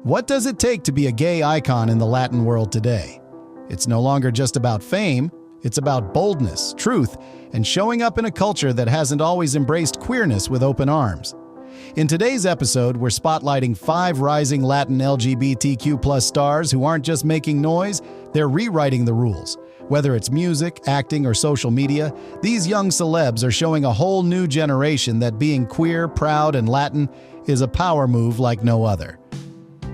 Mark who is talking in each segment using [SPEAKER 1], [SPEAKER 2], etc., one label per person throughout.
[SPEAKER 1] What does it take to be a gay icon in the Latin world today? It's no longer just about fame, it's about boldness, truth, and showing up in a culture that hasn't always embraced queerness with open arms. In today's episode, we're spotlighting 5 rising Latin LGBTQ+ stars who aren't just making noise, they're rewriting the rules. Whether it's music, acting, or social media, these young celebs are showing a whole new generation that being queer, proud, and Latin is a power move like no other.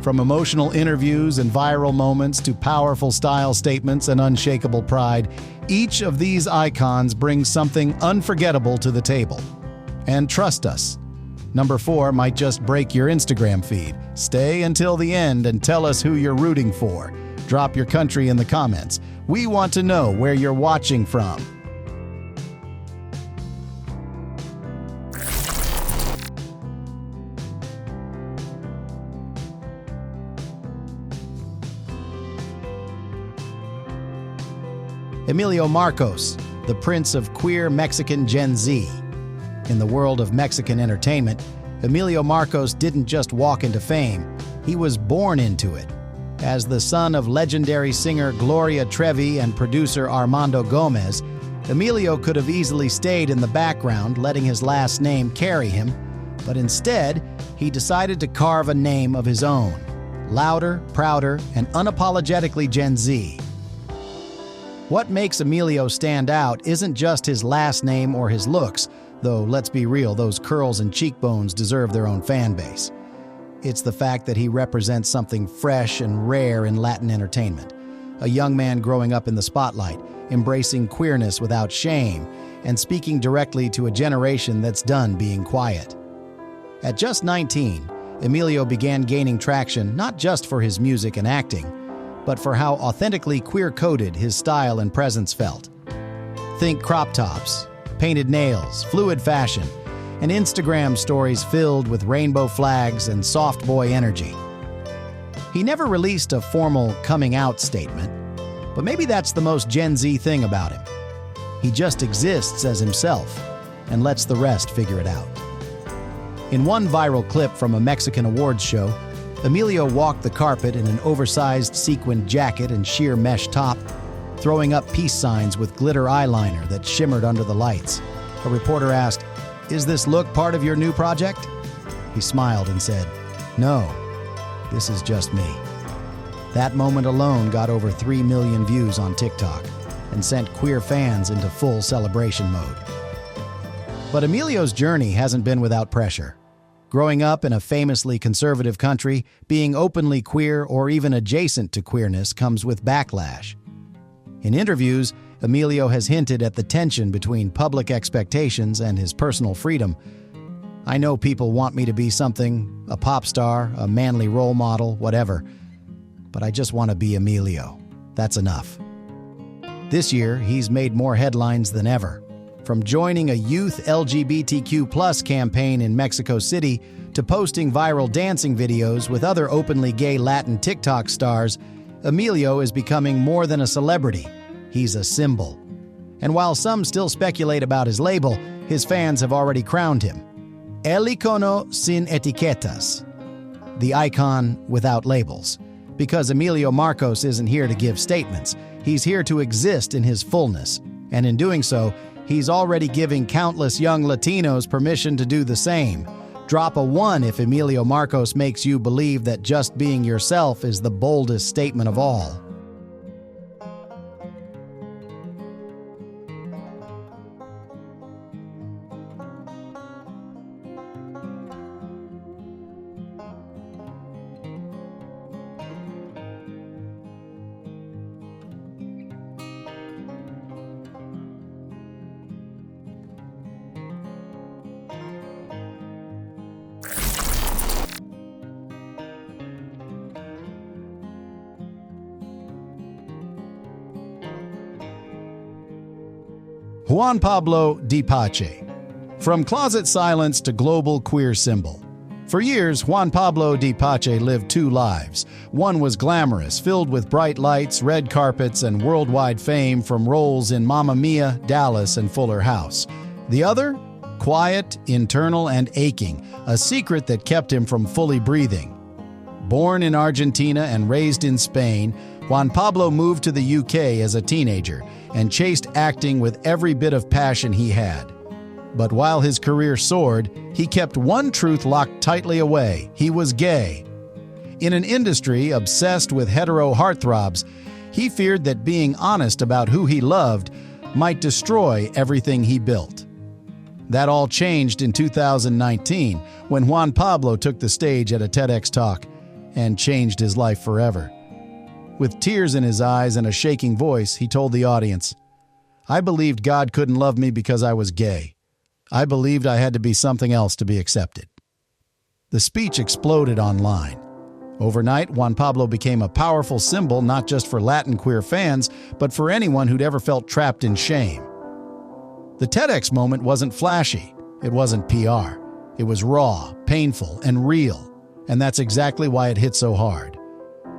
[SPEAKER 1] From emotional interviews and viral moments to powerful style statements and unshakable pride, each of these icons brings something unforgettable to the table. And trust us, number 4 might just break your Instagram feed. Stay until the end and tell us who you're rooting for. Drop your country in the comments. We want to know where you're watching from. Alio Marcos, the prince of queer Mexican Gen Z. In the world of Mexican entertainment, Alio Marcos didn't just walk into fame, he was born into it. As the son of legendary singer Gloria Trevi and producer Armando Gomez, Alio could have easily stayed in the background, letting his last name carry him, but instead, he decided to carve a name of his own. Louder, prouder, and unapologetically Gen Z. What makes Alio stand out isn't just his last name or his looks, though let's be real, those curls and cheekbones deserve their own fan base. It's the fact that he represents something fresh and rare in Latin entertainment. A young man growing up in the spotlight, embracing queerness without shame, and speaking directly to a generation that's done being quiet. At just 19, Alio began gaining traction not just for his music and acting, but for how authentically queer-coded his style and presence felt. Think crop tops, painted nails, fluid fashion, and Instagram stories filled with rainbow flags and soft boy energy. He never released a formal coming-out statement, but maybe that's the most Gen Z thing about him. He just exists as himself and lets the rest figure it out. In one viral clip from a Mexican awards show, Alio walked the carpet in an oversized sequined jacket and sheer mesh top, throwing up peace signs with glitter eyeliner that shimmered under the lights. A reporter asked, "Is this look part of your new project?" He smiled and said, "No, this is just me." That moment alone got over 3 million views on TikTok and sent queer fans into full celebration mode. But Alio's journey hasn't been without pressure. Growing up in a famously conservative country, being openly queer or even adjacent to queerness comes with backlash. In interviews, Alio has hinted at the tension between public expectations and his personal freedom. "I know people want me to be something, a pop star, a manly role model, whatever. But I just want to be Alio. That's enough." This year, he's made more headlines than ever. From joining a youth LGBTQ+ campaign in Mexico City to posting viral dancing videos with other openly gay Latin TikTok stars, Alio is becoming more than a celebrity. He's a symbol. And while some still speculate about his label, his fans have already crowned him El Icono Sin Etiquetas, the icon without labels. Because Alio Marcos isn't here to give statements, he's here to exist in his fullness. And in doing so, he's already giving countless young Latinos permission to do the same. Drop a 1 if Alio Marcos makes you believe that just being yourself is the boldest statement of all. Juan Pablo Di Pace. From closet silence to global queer symbol. For years, Juan Pablo Di Pace lived 2 lives. One was glamorous, filled with bright lights, red carpets, and worldwide fame from roles in Mamma Mia, Dallas, and Fuller House. The other? Quiet, internal, and aching, a secret that kept him from fully breathing. Born in Argentina and raised in Spain, Juan Pablo moved to the UK as a teenager and chased acting with every bit of passion he had. But while his career soared, he kept one truth locked tightly away: he was gay. In an industry obsessed with hetero heartthrobs, he feared that being honest about who he loved might destroy everything he built. That all changed in 2019 when Juan Pablo took the stage at a TEDx talk and changed his life forever. With tears in his eyes and a shaking voice, he told the audience, "I believed God couldn't love me because I was gay. I believed I had to be something else to be accepted." The speech exploded online. Overnight, Juan Pablo became a powerful symbol not just for Latin queer fans, but for anyone who'd ever felt trapped in shame. The TEDx moment wasn't flashy. It wasn't PR. It was raw, painful, and real. And that's exactly why it hit so hard.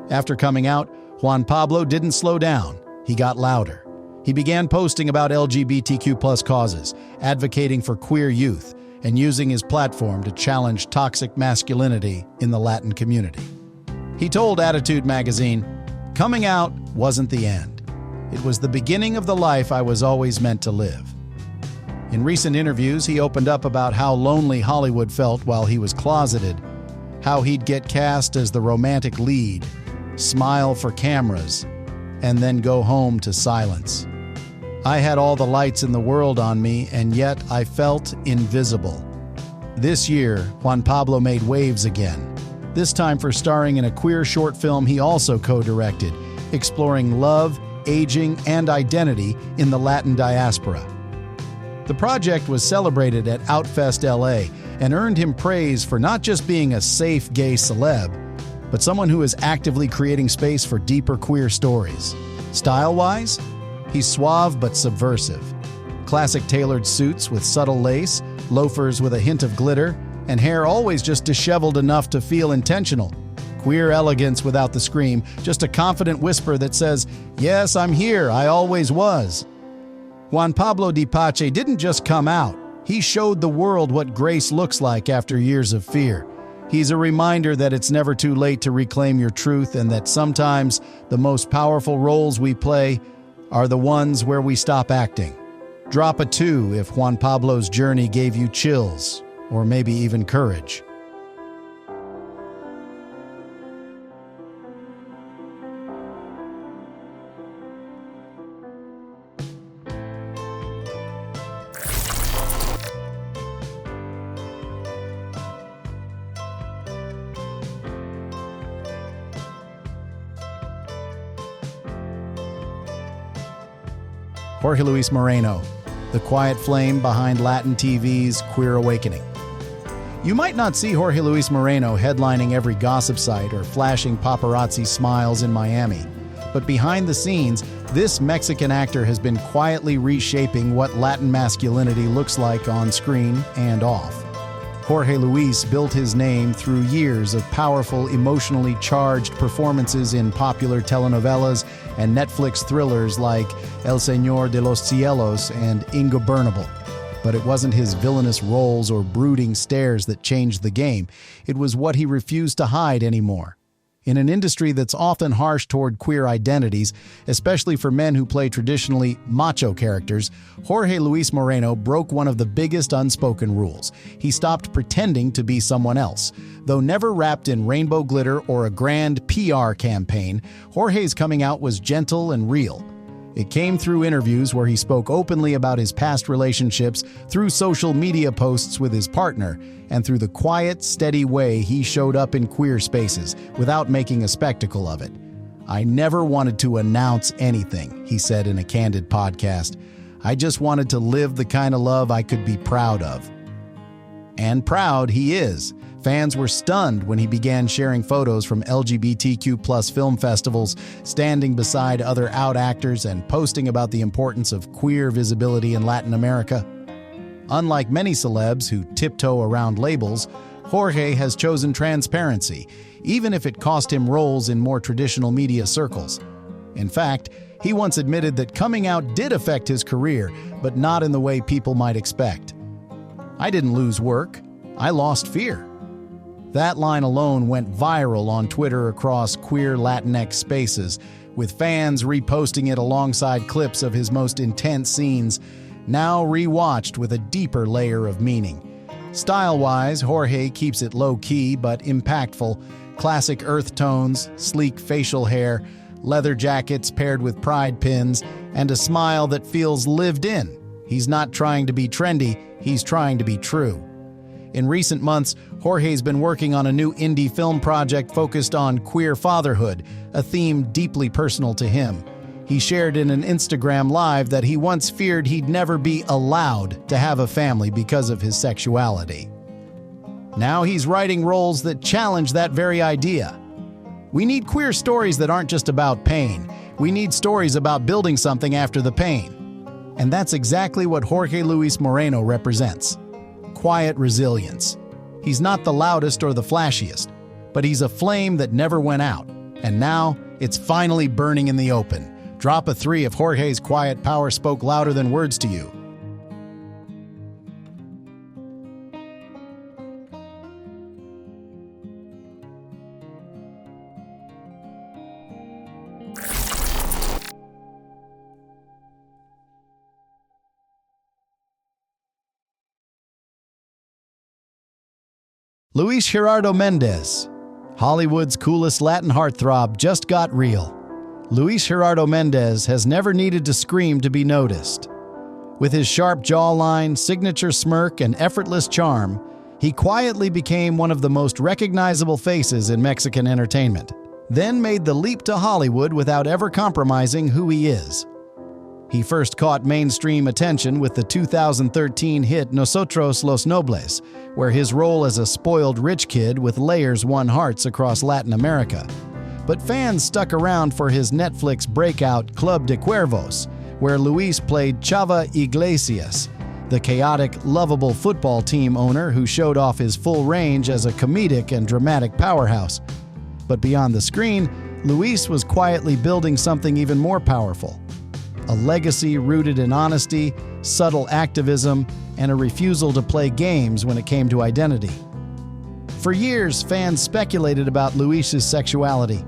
[SPEAKER 1] After coming out, Juan Pablo didn't slow down. He got louder. He began posting about LGBTQ+ causes, advocating for queer youth, and using his platform to challenge toxic masculinity in the Latin community. He told Attitude magazine, "Coming out wasn't the end. It was the beginning of the life I was always meant to live." In recent interviews, he opened up about how lonely Hollywood felt while he was closeted, how he'd get cast as the romantic lead, smile for cameras, and then go home to silence. "I had all the lights in the world on me, and yet I felt invisible." This year, Juan Pablo made waves again, this time for starring in a queer short film he also co-directed, exploring love, aging, and identity in the Latin diaspora. The project was celebrated at Outfest LA and earned him praise for not just being a safe gay celeb, but someone who is actively creating space for deeper queer stories. Style-wise, he's suave but subversive. Classic tailored suits with subtle lace, loafers with a hint of glitter, and hair always just disheveled enough to feel intentional. Queer elegance without the scream, just a confident whisper that says, "Yes, I'm here, I always was." Juan Pablo Di Pace didn't just come out. He showed the world what grace looks like after years of fear. He's a reminder that it's never too late to reclaim your truth, and that sometimes the most powerful roles we play are the ones where we stop acting. Drop a 2 if Juan Pablo's journey gave you chills, or maybe even courage. Jorge Luis Moreno, the quiet flame behind Latin TV's Queer Awakening. You might not see Jorge Luis Moreno headlining every gossip site or flashing paparazzi smiles in Miami, but behind the scenes, this Mexican actor has been quietly reshaping what Latin masculinity looks like on screen and off. Jorge Luis built his name through years of powerful, emotionally charged performances in popular telenovelas and Netflix thrillers like El Señor de los Cielos and Ingobernable. But it wasn't his villainous roles or brooding stares that changed the game. It was what he refused to hide anymore. In an industry that's often harsh toward queer identities, especially for men who play traditionally macho characters, Jorge Luis Moreno broke one of the biggest unspoken rules. He stopped pretending to be someone else. Though never wrapped in rainbow glitter or a grand PR campaign, Jorge's coming out was gentle and real. It came through interviews where he spoke openly about his past relationships, through social media posts with his partner, and through the quiet, steady way he showed up in queer spaces without making a spectacle of it. "I never wanted to announce anything," he said in a candid podcast. "I just wanted to live the kind of love I could be proud of." And proud he is. Fans were stunned when he began sharing photos from LGBTQ+ film festivals, standing beside other out actors and posting about the importance of queer visibility in Latin America. Unlike many celebs who tiptoe around labels, Jorge has chosen transparency, even if it cost him roles in more traditional media circles. In fact, he once admitted that coming out did affect his career, but not in the way people might expect. "I didn't lose work. I lost fear." That line alone went viral on Twitter across queer Latinx spaces, with fans reposting it alongside clips of his most intense scenes, now rewatched with a deeper layer of meaning. Style-wise, Jorge keeps it low-key but impactful. Classic earth tones, sleek facial hair, leather jackets paired with pride pins, and a smile that feels lived in. He's not trying to be trendy, he's trying to be true. In recent months, Jorge's been working on a new indie film project focused on queer fatherhood, a theme deeply personal to him. He shared in an Instagram Live that he once feared he'd never be allowed to have a family because of his sexuality. Now he's writing roles that challenge that very idea. We need queer stories that aren't just about pain. We need stories about building something after the pain. And that's exactly what Jorge Luis Moreno represents. Quiet resilience. He's not the loudest or the flashiest, but he's a flame that never went out. And now, it's finally burning in the open. Drop a 3 if Jorge's quiet power spoke louder than words to you. Luis Gerardo Méndez, Hollywood's coolest Latin heartthrob, just got real. Luis Gerardo Méndez has never needed to scream to be noticed. With his sharp jawline, signature smirk, and effortless charm, he quietly became one of the most recognizable faces in Mexican entertainment, then made the leap to Hollywood without ever compromising who he is. He first caught mainstream attention with the 2013 hit Nosotros los Nobles, where his role as a spoiled rich kid with layers won hearts across Latin America. But fans stuck around for his Netflix breakout Club de Cuervos, where Luis played Chava Iglesias, the chaotic, lovable football team owner who showed off his full range as a comedic and dramatic powerhouse. But beyond the screen, Luis was quietly building something even more powerful. A legacy rooted in honesty, subtle activism, and a refusal to play games when it came to identity. For years, fans speculated about Luis's sexuality.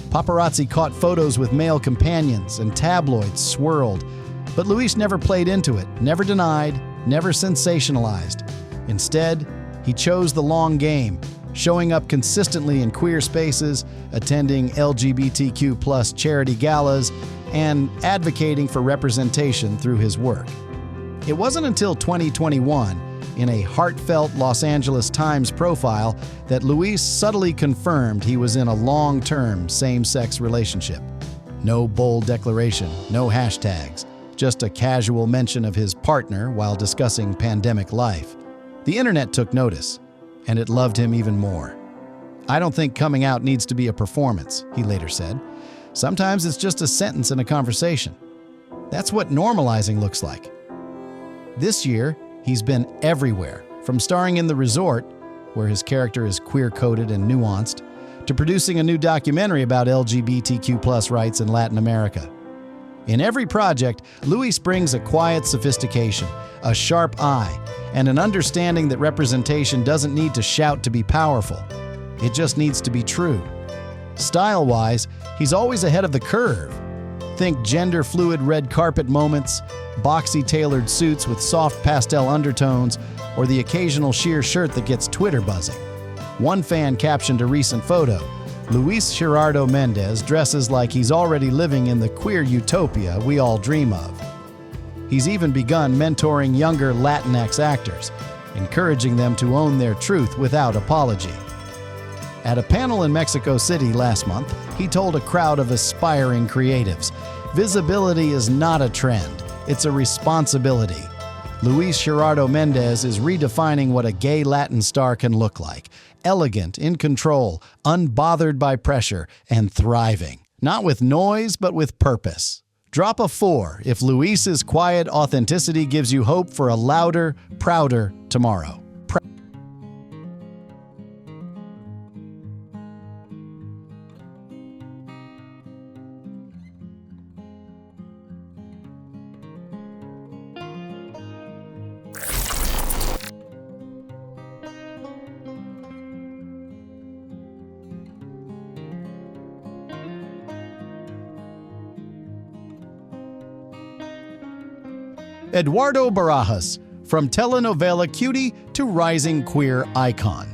[SPEAKER 1] Paparazzi caught photos with male companions, and tabloids swirled. But Luis never played into it, never denied, never sensationalized. Instead, he chose the long game, showing up consistently in queer spaces, attending LGBTQ+ charity galas, and advocating for representation through his work. It wasn't until 2021, in a heartfelt Los Angeles Times profile, that Luis subtly confirmed he was in a long-term same-sex relationship. No bold declaration, no hashtags, just a casual mention of his partner while discussing pandemic life. The internet took notice, and it loved him even more. "I don't think coming out needs to be a performance," he later said. "Sometimes it's just a sentence in a conversation. That's what normalizing looks like." This year, he's been everywhere, from starring in The Resort, where his character is queer-coded and nuanced, to producing a new documentary about LGBTQ+ rights in Latin America. In every project, Luis brings a quiet sophistication, a sharp eye, and an understanding that representation doesn't need to shout to be powerful. It just needs to be true. Style-wise, he's always ahead of the curve. Think gender-fluid red carpet moments, boxy tailored suits with soft pastel undertones, or the occasional sheer shirt that gets Twitter buzzing. One fan captioned a recent photo, "Luis Gerardo Méndez dresses like he's already living in the queer utopia we all dream of." He's even begun mentoring younger Latinx actors, encouraging them to own their truth without apology. At a panel in Mexico City last month, he told a crowd of aspiring creatives, "Visibility is not a trend, it's a responsibility." Luis Gerardo Méndez is redefining what a gay Latin star can look like. Elegant, in control, unbothered by pressure, and thriving. Not with noise, but with purpose. Drop a 4 if Luis's quiet authenticity gives you hope for a louder, prouder tomorrow. Eduardo Barajas, from telenovela cutie to rising queer icon.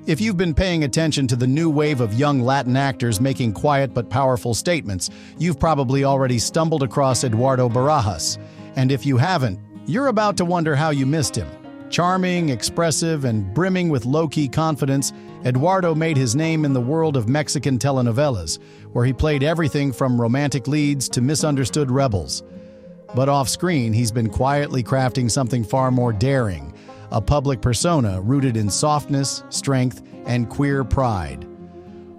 [SPEAKER 1] If you've been paying attention to the new wave of young Latin actors making quiet but powerful statements, you've probably already stumbled across Eduardo Barajas. And if you haven't, you're about to wonder how you missed him. Charming, expressive, and brimming with low-key confidence, Eduardo made his name in the world of Mexican telenovelas, where he played everything from romantic leads to misunderstood rebels. But off-screen, he's been quietly crafting something far more daring, a public persona rooted in softness, strength, and queer pride.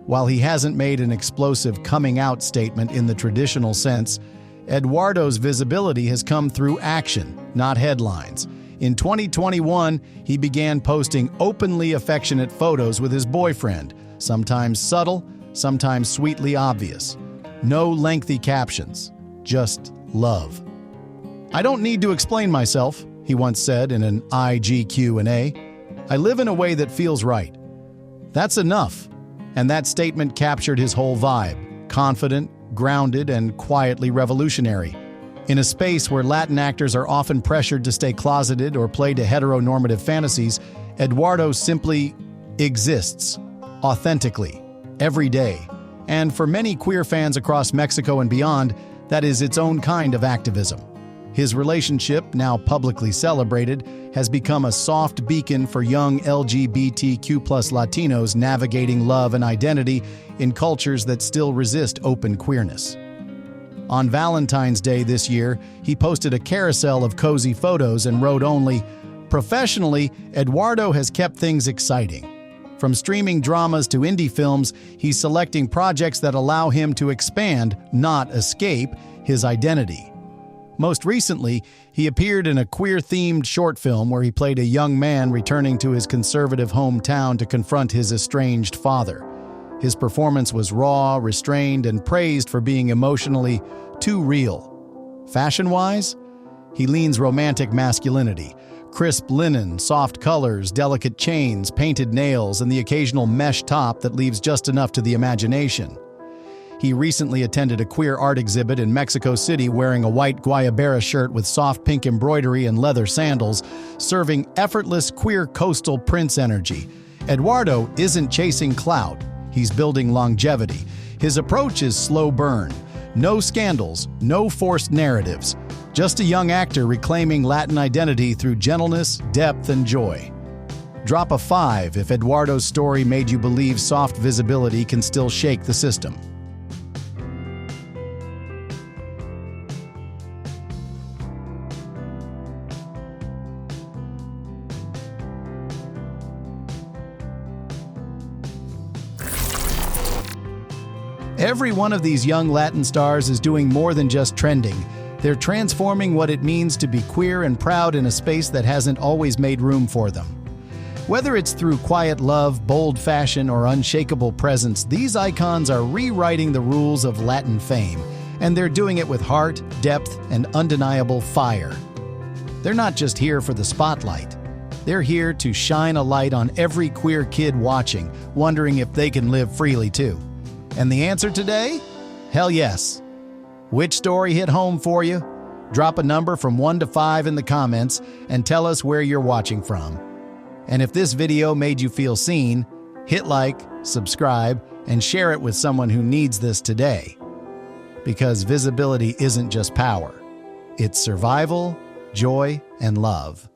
[SPEAKER 1] While he hasn't made an explosive coming-out statement in the traditional sense, Eduardo's visibility has come through action, not headlines. In 2021, he began posting openly affectionate photos with his boyfriend, sometimes subtle, sometimes sweetly obvious. No lengthy captions, just love. "I don't need to explain myself," he once said in an IG Q&A. "I live in a way that feels right." That's enough. And that statement captured his whole vibe: confident, grounded, and quietly revolutionary. In a space where Latin actors are often pressured to stay closeted or play to heteronormative fantasies, Eduardo simply exists, authentically, every day. And for many queer fans across Mexico and beyond, that is its own kind of activism. His relationship, now publicly celebrated, has become a soft beacon for young LGBTQ+ Latinos navigating love and identity in cultures that still resist open queerness. On Valentine's Day this year, he posted a carousel of cozy photos and wrote only, "Professionally, Eduardo has kept things exciting. From streaming dramas to indie films, he's selecting projects that allow him to expand, not escape, his identity." Most recently, he appeared in a queer-themed short film where he played a young man returning to his conservative hometown to confront his estranged father. His performance was raw, restrained, and praised for being emotionally too real. Fashion-wise, he leans romantic masculinity: crisp linen, soft colors, delicate chains, painted nails, and the occasional mesh top that leaves just enough to the imagination. He recently attended a queer art exhibit in Mexico City wearing a white guayabera shirt with soft pink embroidery and leather sandals, serving effortless queer coastal prince energy. Eduardo isn't chasing clout, he's building longevity. His approach is slow burn. No scandals, no forced narratives. Just a young actor reclaiming Latin identity through gentleness, depth, and joy. Drop a 5 if Eduardo's story made you believe soft visibility can still shake the system. Every one of these young Latin stars is doing more than just trending. They're transforming what it means to be queer and proud in a space that hasn't always made room for them. Whether it's through quiet love, bold fashion, or unshakable presence, these icons are rewriting the rules of Latin fame, and they're doing it with heart, depth, and undeniable fire. They're not just here for the spotlight. They're here to shine a light on every queer kid watching, wondering if they can live freely too. And the answer today? Hell yes. Which story hit home for you? Drop a number from 1 to 5 in the comments and tell us where you're watching from. And if this video made you feel seen, hit like, subscribe, and share it with someone who needs this today. Because visibility isn't just power. It's survival, joy, and love.